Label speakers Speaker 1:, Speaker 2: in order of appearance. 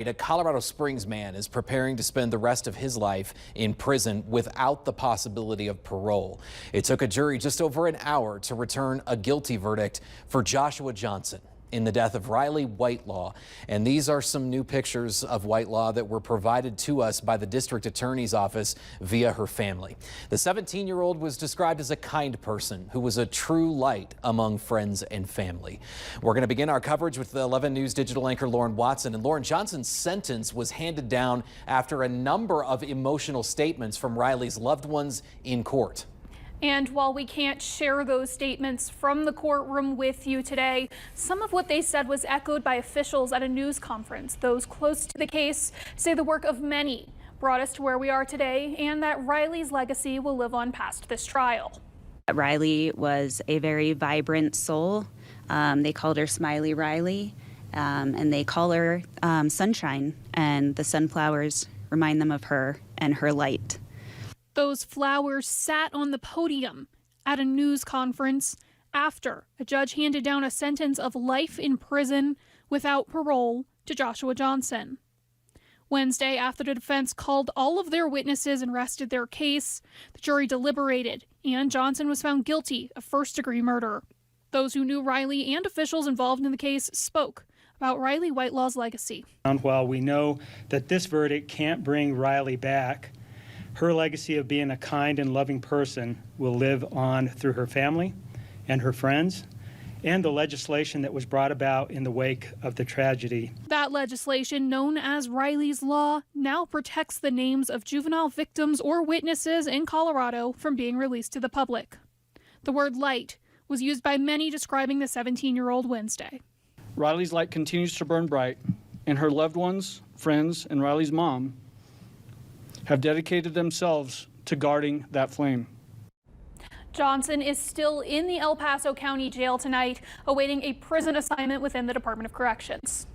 Speaker 1: A Colorado Springs man is preparing to spend the rest of his life in prison without the possibility of parole. It took a jury just over an hour to return a guilty verdict for Joshua Johnson in the death of Riley Whitelaw. And these are some new pictures of Whitelaw that were provided to us by the district attorney's office via her family. The 17-year-old was described as a kind person who was a true light among friends and family. We're going to begin our coverage with the 11 News digital anchor Lauren Watson. And Lauren, Johnson's sentence was handed down after a number of emotional statements from Riley's loved ones in court.
Speaker 2: And while we can't share those statements from the courtroom with you today, some of what they said was echoed by officials at a news conference. Those close to the case say the work of many brought us to where we are today and that Riley's legacy will live on past this trial.
Speaker 3: Riley was a very vibrant soul. They called her Smiley Riley, and they call her Sunshine, and the sunflowers remind them of her and her light.
Speaker 2: Those flowers sat on the podium at a news conference after a judge handed down a sentence of life in prison without parole to Joshua Johnson. Wednesday, after the defense called all of their witnesses and rested their case, the jury deliberated, and Johnson was found guilty of first-degree murder. Those who knew Riley and officials involved in the case spoke about Riley Whitelaw's legacy.
Speaker 4: While we know that this verdict can't bring Riley back, her legacy of being a kind and loving person will live on through her family and her friends and the legislation that was brought about in the wake of the tragedy.
Speaker 2: That legislation, known as Riley's Law, now protects the names of juvenile victims or witnesses in Colorado from being released to the public. The word light was used by many describing the 17-year-old Wednesday.
Speaker 5: Riley's light continues to burn bright, and her loved ones, friends, and Riley's mom have dedicated themselves to guarding that flame.
Speaker 2: Johnson is still in the El Paso County Jail tonight, awaiting a prison assignment within the Department of Corrections.